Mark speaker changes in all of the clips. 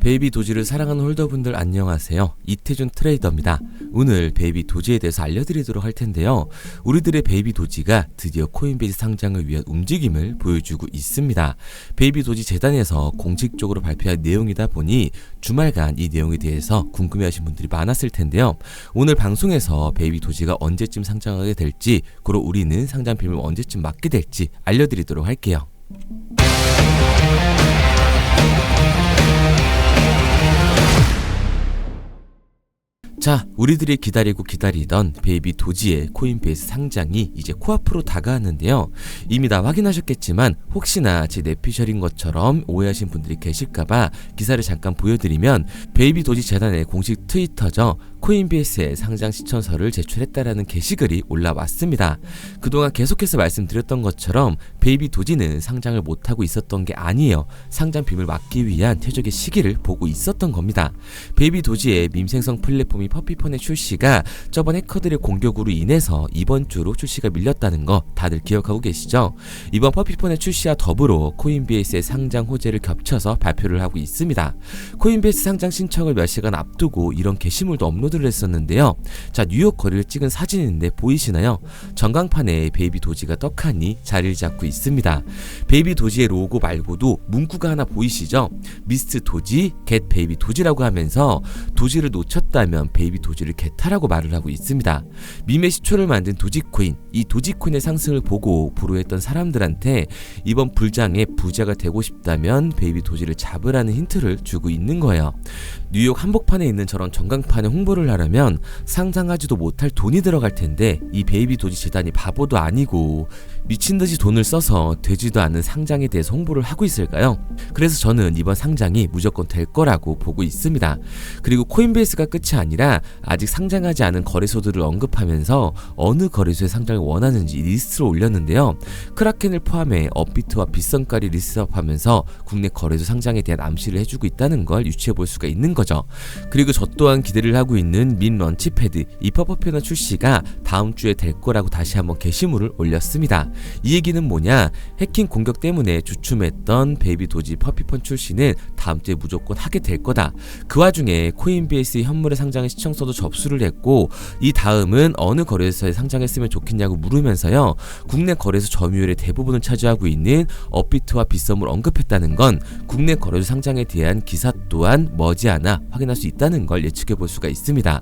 Speaker 1: 베이비 도지를 사랑하는 홀더분들 안녕하세요. 이태준 트레이더입니다. 오늘 베이비 도지에 대해서 알려드리도록 할 텐데요. 우리들의 베이비 도지가 드디어 코인베이스 상장을 위한 움직임을 보여주고 있습니다. 베이비 도지 재단에서 공식적으로 발표한 내용이다 보니 주말간 이 내용에 대해서 궁금해하신 분들이 많았을 텐데요. 오늘 방송에서 베이비 도지가 언제쯤 상장하게 될지, 그리고 우리는 상장빔을 언제쯤 맞게 될지 알려드리도록 할게요. 자, 우리들이 기다리던 베이비 도지의 코인베이스 상장이 이제 코앞으로 다가왔는데요. 이미 다 확인하셨겠지만 혹시나 제 뇌피셜인 것처럼 오해하신 분들이 계실까봐 기사를 잠깐 보여드리면, 베이비 도지 재단의 공식 트위터죠. 코인베이스에 상장 신청서를 제출했다라는 게시글이 올라왔습니다. 그동안 계속해서 말씀드렸던 것처럼 베이비 도지는 상장을 못하고 있었던 게 아니에요. 상장 빔을 막기 위한 최적의 시기를 보고 있었던 겁니다. 베이비 도지의 밈 생성 플랫폼이 퍼피펀의 출시가 저번 해커들의 공격으로 인해서 이번 주로 출시가 밀렸다는 거 다들 기억하고 계시죠? 이번 퍼피펀의 출시와 더불어 코인베이스의 상장 호재를 겹쳐서 발표를 하고 있습니다. 코인베이스 상장 신청을 몇 시간 앞두고 이런 게시물도 업로드를 했었는데요. 자, 뉴욕 거리를 찍은 사진인데 보이시나요? 전광판에 베이비 도지가 떡하니 자리를 잡고 있습니다. 베이비 도지의 로고 말고도 문구가 하나 보이시죠? 미스트 도지, 겟 베이비 도지라고 하면서 도지를 놓쳤다면 베이비 도지를 겟하라고 말을 하고 있습니다. 밈의 시초를 만든 도지코인, 이 도지코인의 상승을 보고 불호했던 사람들한테 이번 불장에 부자가 되고 싶다면 베이비 도지를 잡으라는 힌트를 주고 있는 거예요. 뉴욕 한복판에 있는 저런 전광판에 홍보를 하려면 상상하지도 못할 돈이 들어갈 텐데, 이 베이비 도지 재단이 바보도 아니고 미친듯이 돈을 써서 되지도 않는 상장에 대해서 홍보를 하고 있을까요? 그래서 저는 이번 상장이 무조건 될 거라고 보고 있습니다. 그리고 코인베이스가 끝이 아니라 아직 상장하지 않은 거래소들을 언급하면서 어느 거래소에 상장을 원하는지 리스트를 올렸는데요. 크라켄을 포함해 업비트와 빗성까지 리스트업하면서 국내 거래소 상장에 대한 암시를 해주고 있다는 걸 유추해 볼 수가 있는 거죠. 그리고 저 또한 기대를 하고 있는 민 런치패드, 이 팝업편의 출시가 다음 주에 될 거라고 다시 한번 게시물을 올렸습니다. 이 얘기는 뭐냐? 해킹 공격 때문에 주춤했던 베이비 도지 퍼피펀 출시는 다음 주에 무조건 하게 될 거다. 그 와중에 코인베이스 현물의 상장의 신청서도 접수를 했고, 이 다음은 어느 거래소에 상장했으면 좋겠냐고 물으면서요, 국내 거래소 점유율의 대부분을 차지하고 있는 업비트와 빗썸을 언급했다는 건 국내 거래소 상장에 대한 기사 또한 머지않아 확인할 수 있다는 걸 예측해 볼 수가 있습니다.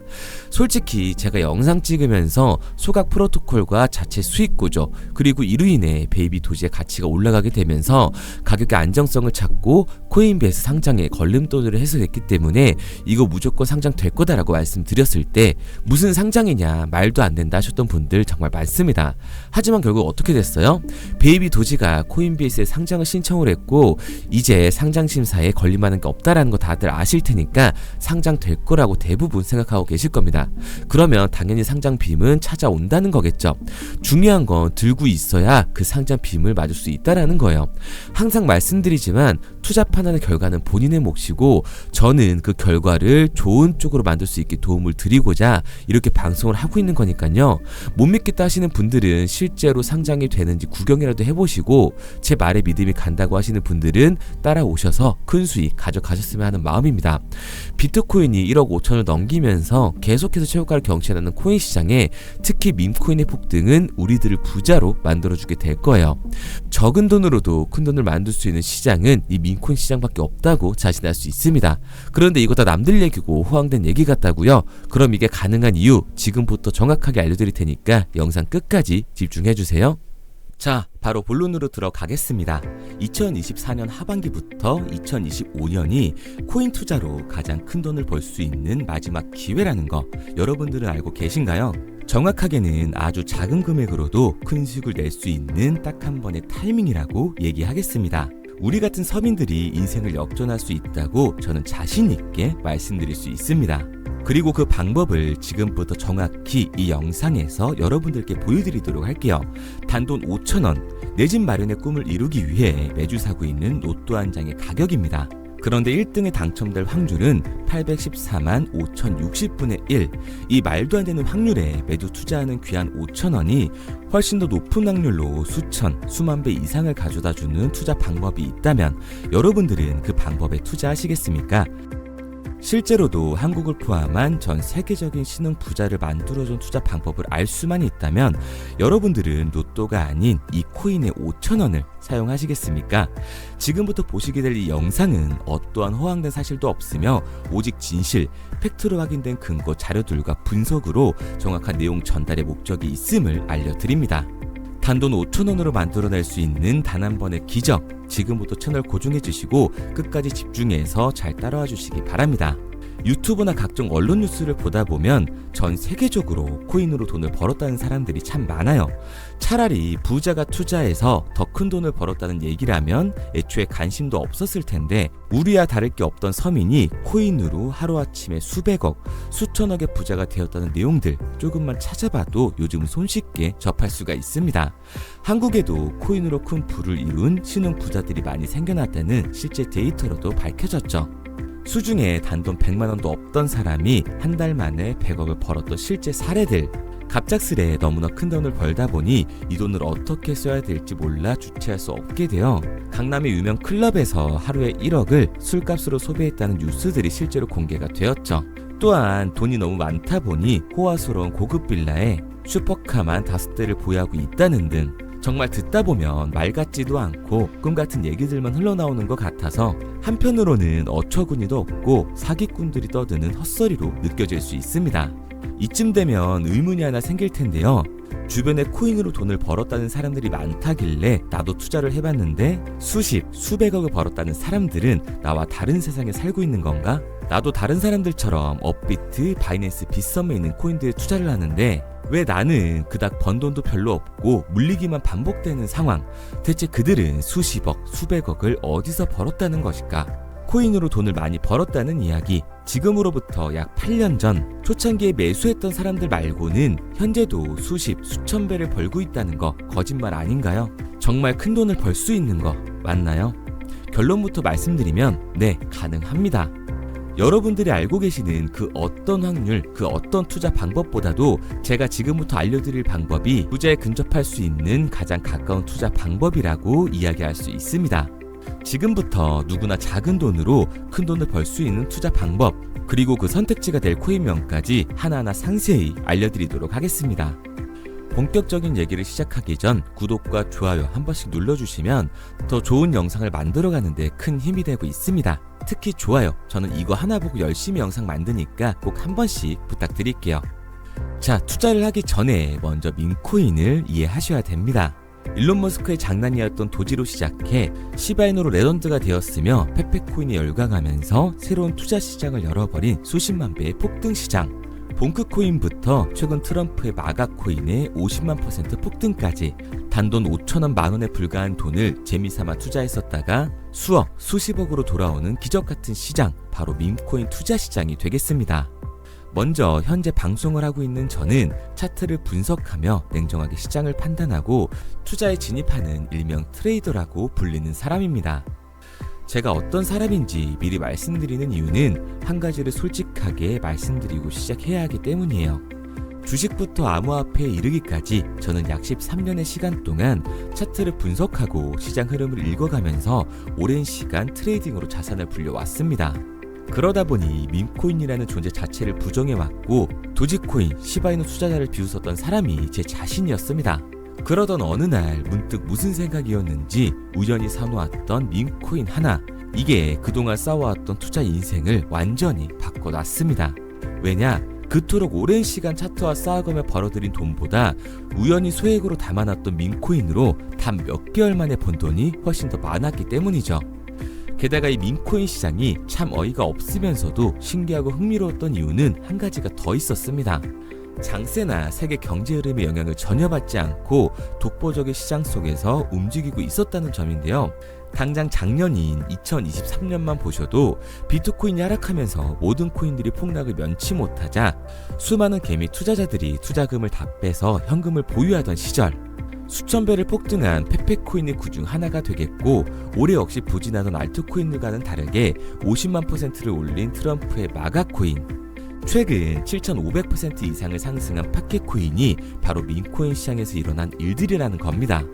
Speaker 1: 솔직히 제가 영상 찍으면서 소각 프로토콜과 자체 수익 구조, 그리고 이로 인해 베이비 도지의 가치가 올라가게 되면서 가격의 안정성을 찾고 코인베이스 상장에 걸림돌을 해소했기 때문에 이거 무조건 상장될 거다라고 말씀드렸을 때 무슨 상장이냐, 말도 안 된다 하셨던 분들 정말 많습니다. 하지만 결국 어떻게 됐어요? 베이비 도지가 코인베이스에 상장을 신청을 했고, 이제 상장 심사에 걸림하는 게 없다라는 거 다들 아실 테니까 상장될 거라고 대부분 생각하고 계실 겁니다. 그러면 당연히 상장 빔은 찾아온다는 거겠죠. 중요한 건 들고 있어야 그 상장 빔을 맞을 수 있다라는 거예요. 항상 말씀드리지만 투자판하는 결과는 본인의 몫이고, 저는 그 결과를 좋은 쪽으로 만들 수 있게 도움을 드리고자 이렇게 방송을 하고 있는 거니까요. 못 믿겠다 하시는 분들은 실제로 상장이 되는지 구경이라도 해보시고, 제 말에 믿음이 간다고 하시는 분들은 따라오셔서 큰 수익 가져가셨으면 하는 마음입니다. 비트코인이 1억 5천을 넘기면서 계속해서 최고가를 경신하는 코인 시장에 특히 밈코인의 폭등은 우리들을 부자로 만들어주게 될 거예요. 적은 돈으로도 큰 돈을 만들 수 있는 시장은 이 밈코인 시장밖에 없다고 자신할 수 있습니다. 그런데 이거 다 남들 얘기고 호황된 얘기 같다고요? 그럼 이게 가능한 이유 지금부터 정확하게 알려드릴 테니까 영상 끝까지 집중해주세요. 자, 바로 본론으로 들어가겠습니다. 2024년 하반기부터 2025년이 코인 투자로 가장 큰 돈을 벌 수 있는 마지막 기회라는 거 여러분들은 알고 계신가요? 정확하게는 아주 작은 금액으로도 큰 수익을 낼 수 있는 딱 한 번의 타이밍이라고 얘기하겠습니다. 우리 같은 서민들이 인생을 역전할 수 있다고 저는 자신 있게 말씀드릴 수 있습니다. 그리고 그 방법을 지금부터 정확히 이 영상에서 여러분들께 보여드리도록 할게요. 단돈 5,000원, 내 집 마련의 꿈을 이루기 위해 매주 사고 있는 로또 한 장의 가격입니다. 그런데 1등에 당첨될 확률은 814만 5060분의 1. 이 말도 안 되는 확률에 매주 투자하는 귀한 5,000원이 훨씬 더 높은 확률로 수천, 수만 배 이상을 가져다주는 투자 방법이 있다면 여러분들은 그 방법에 투자하시겠습니까? 실제로도 한국을 포함한 전 세계적인 신흥 부자를 만들어준 투자 방법을 알 수만 있다면 여러분들은 로또가 아닌 이 코인의 5,000원을 사용하시겠습니까? 지금부터 보시게 될 이 영상은 어떠한 허황된 사실도 없으며 오직 진실, 팩트로 확인된 근거 자료들과 분석으로 정확한 내용 전달의 목적이 있음을 알려드립니다. 단돈 5,000원으로 만들어낼 수 있는 단 한 번의 기적, 지금부터 채널 고정해주시고 끝까지 집중해서 잘 따라와 주시기 바랍니다. 유튜브나 각종 언론 뉴스를 보다 보면 전 세계적으로 코인으로 돈을 벌었다는 사람들이 참 많아요. 차라리 부자가 투자해서 더 큰 돈을 벌었다는 얘기라면 애초에 관심도 없었을 텐데 우리와 다를 게 없던 서민이 코인으로 하루아침에 수백억, 수천억의 부자가 되었다는 내용들 조금만 찾아봐도 요즘 손쉽게 접할 수가 있습니다. 한국에도 코인으로 큰 부를 이룬 신흥 부자들이 많이 생겨났다는 실제 데이터로도 밝혀졌죠. 수중에 단돈 100만원도 없던 사람이 한 달 만에 100억을 벌었던 실제 사례들. 갑작스레 너무나 큰 돈을 벌다 보니 이 돈을 어떻게 써야 될지 몰라 주체할 수 없게 되어 강남의 유명 클럽에서 하루에 1억을 술값으로 소비했다는 뉴스들이 실제로 공개가 되었죠. 또한 돈이 너무 많다 보니 호화스러운 고급 빌라에 슈퍼카만 5대를 보유하고 있다는 등 정말 듣다 보면 말 같지도 않고 꿈 같은 얘기들만 흘러나오는 것 같아서 한편으로는 어처구니도 없고 사기꾼들이 떠드는 헛소리로 느껴질 수 있습니다. 이쯤 되면 의문이 하나 생길 텐데요. 주변에 코인으로 돈을 벌었다는 사람들이 많다길래 나도 투자를 해봤는데 수십, 수백억을 벌었다는 사람들은 나와 다른 세상에 살고 있는 건가? 나도 다른 사람들처럼 업비트, 바이낸스, 빗썸에 있는 코인들에 투자를 하는데 왜 나는 그닥 번 돈도 별로 없고 물리기만 반복되는 상황? 대체 그들은 수십억, 수백억을 어디서 벌었다는 것일까? 코인으로 돈을 많이 벌었다는 이야기, 지금으로부터 약 8년 전 초창기에 매수했던 사람들 말고는 현재도 수십, 수천 배를 벌고 있다는 거 거짓말 아닌가요? 정말 큰 돈을 벌 수 있는 거 맞나요? 결론부터 말씀드리면 네, 가능합니다. 여러분들이 알고 계시는 그 어떤 확률, 그 어떤 투자 방법보다도 제가 지금부터 알려드릴 방법이 부자에 근접할 수 있는 가장 가까운 투자 방법이라고 이야기할 수 있습니다. 지금부터 누구나 작은 돈으로 큰 돈을 벌 수 있는 투자 방법, 그리고 그 선택지가 될 코인명까지 하나하나 상세히 알려드리도록 하겠습니다. 본격적인 얘기를 시작하기 전 구독과 좋아요 한 번씩 눌러주시면 더 좋은 영상을 만들어가는 데 큰 힘이 되고 있습니다. 특히 좋아요, 저는 이거 하나 보고 열심히 영상 만드니까 꼭 한 번씩 부탁드릴게요. 자, 투자를 하기 전에 먼저 민코인을 이해하셔야 됩니다. 일론 머스크의 장난이었던 도지로 시작해 시바이누로 레전드가 되었으며 페페코인에 열광하면서 새로운 투자 시장을 열어버린 수십만 배의 폭등 시장. 봉크코인부터 최근 트럼프의 마가코인의 50만% 폭등까지 단돈 5천원 만원에 불과한 돈을 재미삼아 투자했었다가 수억, 수십억으로 돌아오는 기적같은 시장, 바로 밈코인 투자 시장이 되겠습니다. 먼저 현재 방송을 하고 있는 저는 차트를 분석하며 냉정하게 시장을 판단하고 투자에 진입하는 일명 트레이더라고 불리는 사람입니다. 제가 어떤 사람인지 미리 말씀드리는 이유는 한 가지를 솔직하게 말씀드리고 시작해야 하기 때문이에요. 주식부터 암호화폐에 이르기까지 저는 약 13년의 시간 동안 차트를 분석하고 시장 흐름을 읽어가면서 오랜 시간 트레이딩으로 자산을 불려왔습니다. 그러다 보니 밈코인이라는 존재 자체를 부정해왔고 도지코인, 시바이누 투자자를 비웃었던 사람이 제 자신이었습니다. 그러던 어느 날 문득 무슨 생각이었는지 우연히 사놓았던 밈코인 하나, 이게 그동안 쌓아왔던 투자 인생을 완전히 바꿔놨습니다. 왜냐? 그토록 오랜 시간 차트와 쌓아가며 벌어들인 돈보다 우연히 소액으로 담아놨던 밈코인으로 단 몇 개월 만에 번 돈이 훨씬 더 많았기 때문이죠. 게다가 이 밈코인 시장이 참 어이가 없으면서도 신기하고 흥미로웠던 이유는 한 가지가 더 있었습니다. 장세나 세계 경제 흐름의 영향을 전혀 받지 않고 독보적인 시장 속에서 움직이고 있었다는 점인데요. 당장 작년인 2023년만 보셔도 비트코인이 하락하면서 모든 코인들이 폭락을 면치 못하자 수많은 개미 투자자들이 투자금을 다 빼서 현금을 보유하던 시절, 수천 배를 폭등한 페페코인의 구중 하나가 되겠고, 올해 역시 부진하던 알트코인들과는 다르게 50만 %를 올린 트럼프의 마가코인, 최근 7,500% 이상을 상승한 파켓코인이 바로 밈코인 시장에서 일어난 일들이라는 겁니다.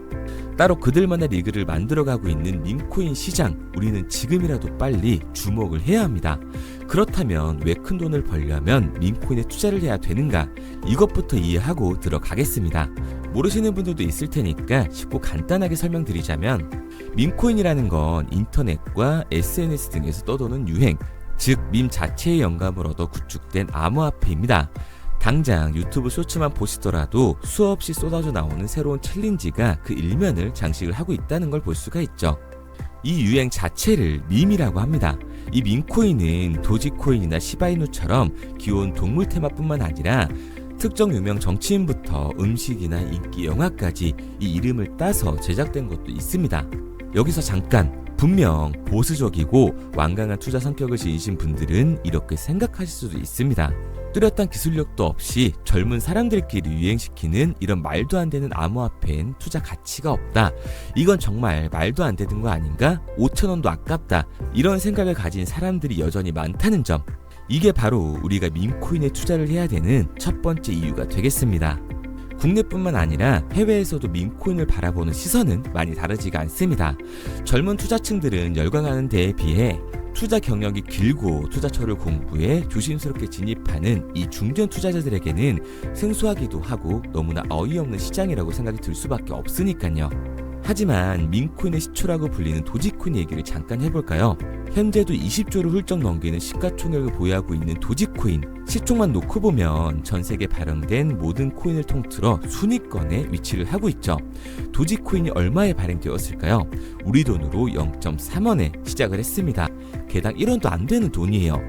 Speaker 1: 따로 그들만의 리그를 만들어가고 있는 밈코인 시장, 우리는 지금이라도 빨리 주목을 해야 합니다. 그렇다면 왜 큰 돈을 벌려면 밈코인에 투자를 해야 되는가? 이것부터 이해하고 들어가겠습니다. 모르시는 분들도 있을 테니까 쉽고 간단하게 설명드리자면, 밈코인이라는 건 인터넷과 SNS 등에서 떠도는 유행, 즉 밈 자체의 영감을 얻어 구축된 암호화폐입니다. 당장 유튜브 쇼츠만 보시더라도 수없이 쏟아져 나오는 새로운 챌린지가 그 일면을 장식을 하고 있다는 걸 볼 수가 있죠. 이 유행 자체를 밈이라고 합니다. 이 밈코인은 도지코인이나 시바이누처럼 귀여운 동물 테마뿐만 아니라 특정 유명 정치인부터 음식이나 인기 영화까지 이 이름을 따서 제작된 것도 있습니다. 여기서 잠깐, 분명 보수적이고 완강한 투자 성격을 지니신 분들은 이렇게 생각하실 수도 있습니다. 뚜렷한 기술력도 없이 젊은 사람들끼리 유행시키는 이런 말도 안 되는 암호화폐엔 투자 가치가 없다. 이건 정말 말도 안 되는 거 아닌가? 5,000원도 아깝다. 이런 생각을 가진 사람들이 여전히 많다는 점. 이게 바로 우리가 밈코인에 투자를 해야 되는 첫 번째 이유가 되겠습니다. 국내뿐만 아니라 해외에서도 밈코인을 바라보는 시선은 많이 다르지가 않습니다. 젊은 투자층들은 열광하는 데에 비해 투자 경력이 길고 투자처를 공부해 조심스럽게 진입하는 이 중견 투자자들에게는 생소하기도 하고 너무나 어이없는 시장이라고 생각이 들 수밖에 없으니까요. 하지만 밈코인의 시초라고 불리는 도지코인 얘기를 잠깐 해볼까요? 현재도 20조를 훌쩍 넘기는 시가총액을 보유하고 있는 도지코인, 시총만 놓고 보면 전 세계에 발행된 모든 코인을 통틀어 순위권에 위치를 하고 있죠. 도지코인이 얼마에 발행되었을까요? 우리 돈으로 0.3원에 시작을 했습니다. 개당 1원도 안 되는 돈이에요.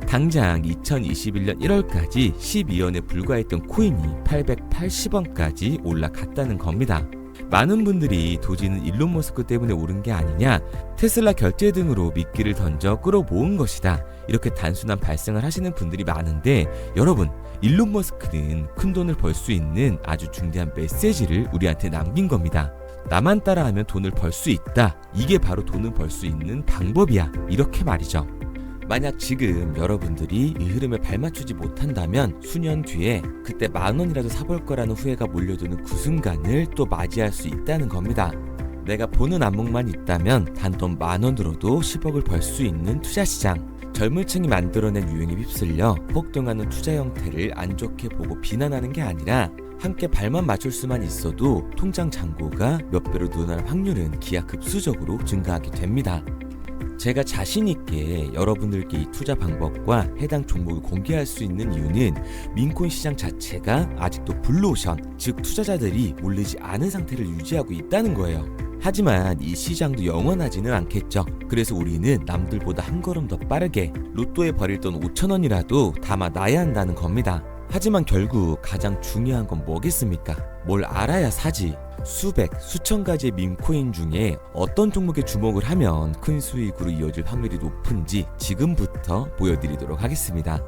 Speaker 1: 당장 2021년 1월까지 12원에 불과했던 코인이 880원까지 올라갔다는 겁니다. 많은 분들이 도지는 일론 머스크 때문에 오른 게 아니냐, 테슬라 결제 등으로 미끼를 던져 끌어모은 것이다, 이렇게 단순한 발상을 하시는 분들이 많은데, 여러분, 일론 머스크는 큰 돈을 벌 수 있는 아주 중대한 메시지를 우리한테 남긴 겁니다. 나만 따라하면 돈을 벌 수 있다, 이게 바로 돈을 벌 수 있는 방법이야, 이렇게 말이죠. 만약 지금 여러분들이 이 흐름에 발맞추지 못한다면 수년 뒤에 그때 10,000원이라도 사볼 거라는 후회가 몰려드는 그 순간을 또 맞이할 수 있다는 겁니다. 내가 보는 안목만 있다면 단돈 10,000원으로도 10억을 벌 수 있는 투자시장, 젊은 층이 만들어낸 유행에 휩쓸려 폭등하는 투자 형태를 안 좋게 보고 비난하는 게 아니라 함께 발만 맞출 수만 있어도 통장 잔고가 몇 배로 늘어날 확률은 기하급수적으로 증가하게 됩니다. 제가 자신있게 여러분들께 이 투자 방법과 해당 종목을 공개할 수 있는 이유는 밈코인 시장 자체가 아직도 블루오션, 즉 투자자들이 몰리지 않은 상태를 유지하고 있다는 거예요. 하지만 이 시장도 영원하지는 않겠죠. 그래서 우리는 남들보다 한 걸음 더 빠르게 로또에 버릴 돈 5,000원이라도 담아놔야 한다는 겁니다. 하지만 결국 가장 중요한 건 뭐겠습니까? 뭘 알아야 사지. 수백, 수천 가지의 밈코인 중에 어떤 종목에 주목을 하면 큰 수익으로 이어질 확률이 높은지 지금부터 보여드리도록 하겠습니다.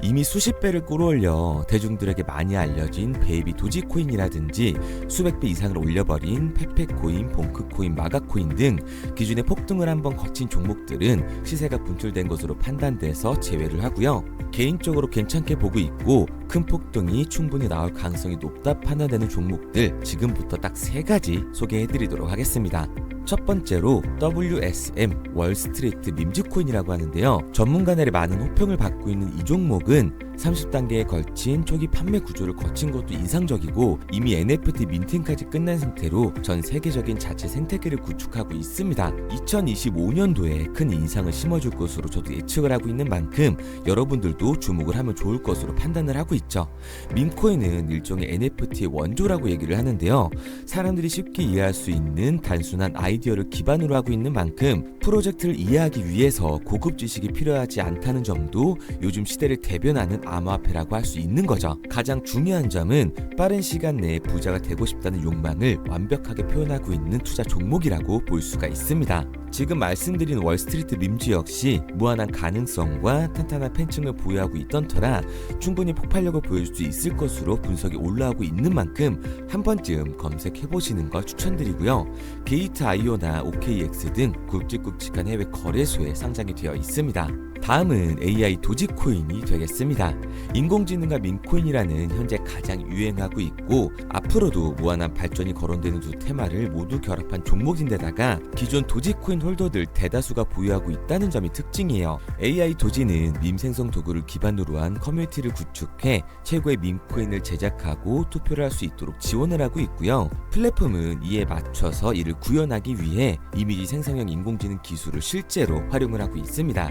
Speaker 1: 이미 수십 배를 끌어올려 대중들에게 많이 알려진 베이비 도지코인이라든지 수백 배 이상을 올려버린 페페코인, 봉크코인, 마가코인 등 기존에 폭등을 한번 거친 종목들은 시세가 분출된 것으로 판단돼서 제외를 하고요. 개인적으로 괜찮게 보고 있고 큰 폭등이 충분히 나올 가능성이 높다 판단되는 종목들 지금부터 딱 3가지 소개해드리도록 하겠습니다. 첫 번째로 WSM 월스트리트 밈즈코인이라고 하는데요. 전문가들의 많은 호평을 받고 있는 이 종목은 30단계에 걸친 초기 판매 구조를 거친 것도 인상적이고 이미 NFT 민팅까지 끝난 상태로 전 세계적인 자체 생태계를 구축하고 있습니다. 2025년도에 큰 인상을 심어줄 것으로 저도 예측을 하고 있는 만큼 여러분들도 주목을 하면 좋을 것으로 판단을 하고 있죠. 밈코인은 일종의 NFT의 원조라고 얘기를 하는데요. 사람들이 쉽게 이해할 수 있는 단순한 아이디어를 기반으로 하고 있는 만큼 프로젝트를 이해하기 위해서 고급 지식이 필요하지 않다는 점도 요즘 시대를 대변하는 암호화폐라고 할 수 있는 거죠. 가장 중요한 점은 빠른 시간 내에 부자가 되고 싶다는 욕망을 완벽하게 표현하고 있는 투자 종목이라고 볼 수가 있습니다. 지금 말씀드린 월스트리트 밈즈 역시 무한한 가능성과 탄탄한 팬층을 보유하고 있던 터라 충분히 폭발력을 보여줄 수 있을 것으로 분석이 올라오고 있는 만큼 한 번쯤 검색해보시는 걸 추천드리고요. 게이트.io나 OKX 등 굵직굵직한 해외 거래소에 상장이 되어 있습니다. 다음은 AI 도지코인이 되겠습니다. 인공지능과 민코인이라는 현재 가장 유행하고 있고 앞으로도 무한한 발전이 거론되는 두 테마를 모두 결합한 종목인데다가 기존 도지코인 홀더들 대다수가 보유하고 있다는 점이 특징이에요. AI 도지는 밈 생성 도구를 기반으로 한 커뮤니티를 구축해 최고의 밈코인을 제작하고 투표를 할 수 있도록 지원을 하고 있고요. 플랫폼은 이에 맞춰서 이를 구현하기 위해 이미지 생성형 인공지능 기술을 실제로 활용을 하고 있습니다.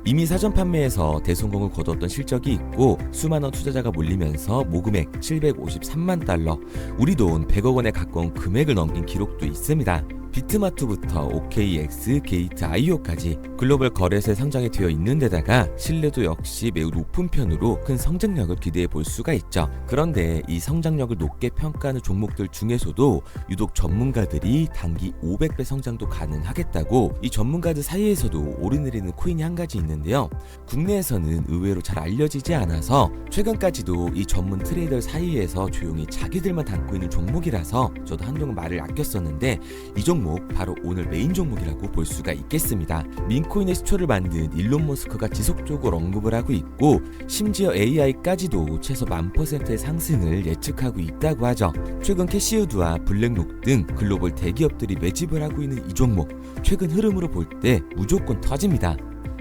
Speaker 1: 이미 사전 판매에서 대성공을 거뒀던 실적이 있고 수많은 투자자가 몰리면서 모금액 753만 달러, 우리 돈 100억 원에 가까운 금액을 넘긴 기록도 있습니다. 비트마트부터 OKX, 게이트.io까지 글로벌 거래소에 상장이 되어 있는 데다가 신뢰도 역시 매우 높은 편으로 큰 성장력을 기대해 볼 수가 있죠. 그런데 이 성장력을 높게 평가하는 종목들 중에서도 유독 전문가들이 단기 500배 성장도 가능하겠다고 이 전문가들 사이에서도 오르내리는 코인이 한 가지 있는데요. 국내에서는 의외로 잘 알려지지 않아서 최근까지도 이 전문 트레이더 사이에서 조용히 자기들만 담고 있는 종목이라서 저도 한동안 말을 아꼈었는데 이 종목 바로 오늘 메인 종목이라고 볼 수가 있겠습니다. 민코인의 시초를 만든 일론 머스크가 지속적으로 언급을 하고 있고 심지어 AI까지도 최소 1000%의 상승을 예측하고 있다고 하죠. 최근 캐시우드와 블랙록 등 글로벌 대기업들이 매집을 하고 있는 이 종목 최근 흐름으로 볼 때 무조건 터집니다.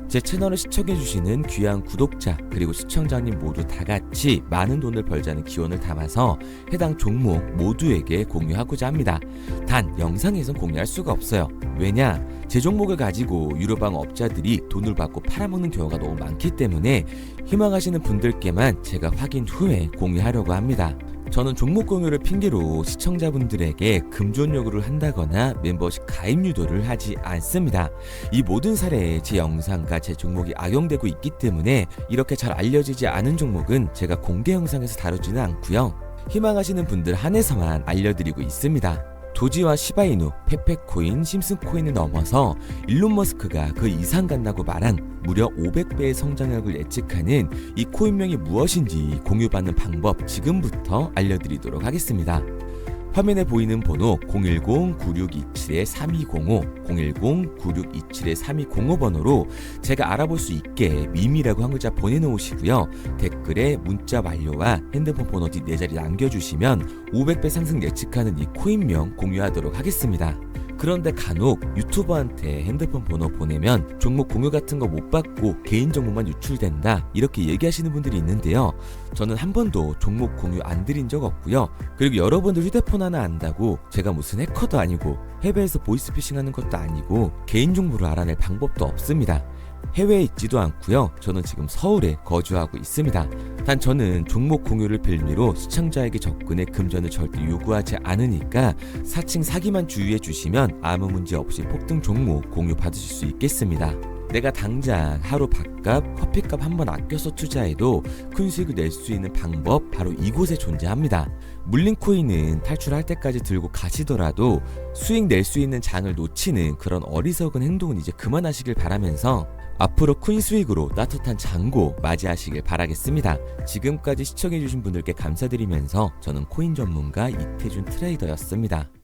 Speaker 1: 제 채널을 시청해주시는 귀한 구독자 그리고 시청자님 모두 다같이 많은 돈을 벌자는 기원을 담아서 해당 종목 모두에게 공유하고자 합니다. 단 영상에선 공유할 수가 없어요. 왜냐? 제 종목을 가지고 유료방 업자들이 돈을 받고 팔아먹는 경우가 너무 많기 때문에 희망하시는 분들께만 제가 확인 후에 공유하려고 합니다. 저는 종목 공유를 핑계로 시청자분들에게 금전 요구를 한다거나 멤버십 가입 유도를 하지 않습니다. 이 모든 사례에 제 영상과 제 종목이 악용되고 있기 때문에 이렇게 잘 알려지지 않은 종목은 제가 공개 영상에서 다루지는 않고요. 희망하시는 분들 한해서만 알려드리고 있습니다. 도지와 시바이누, 페페코인, 심슨코인을 넘어서 일론 머스크가 그 이상 간다고 말한 무려 500배의 성장력을 예측하는 이 코인명이 무엇인지 공유받는 방법 지금부터 알려드리도록 하겠습니다. 화면에 보이는 번호 010-9627-3205, 010-9627-3205 번호로 제가 알아볼 수 있게 밈이라고 한 글자 보내놓으시고요. 댓글에 문자 완료와 핸드폰 번호 뒤 4자리 남겨주시면 500배 상승 예측하는 이 코인명 공유하도록 하겠습니다. 그런데 간혹 유튜버한테 핸드폰 번호 보내면 종목 공유 같은 거 못 받고 개인정보만 유출된다 이렇게 얘기하시는 분들이 있는데요. 저는 한 번도 종목 공유 안 드린 적 없고요. 그리고 여러분들 휴대폰 하나 안다고 제가 무슨 해커도 아니고 해외에서 보이스피싱하는 것도 아니고 개인정보를 알아낼 방법도 없습니다. 해외에 있지도 않고요. 저는 지금 서울에 거주하고 있습니다. 단 저는 종목 공유를 빌미로 시청자에게 접근해 금전을 절대 요구하지 않으니까 사칭 사기만 주의해 주시면 아무 문제 없이 폭등 종목 공유 받으실 수 있겠습니다. 내가 당장 하루 밥값, 커피값 한번 아껴서 투자해도 큰 수익을 낼 수 있는 방법 바로 이곳에 존재합니다. 물린 코인은 탈출할 때까지 들고 가시더라도 수익 낼 수 있는 장을 놓치는 그런 어리석은 행동은 이제 그만하시길 바라면서 앞으로 큰 수익으로 따뜻한 장고 맞이하시길 바라겠습니다. 지금까지 시청해주신 분들께 감사드리면서 저는 코인 전문가 이태준 트레이더였습니다.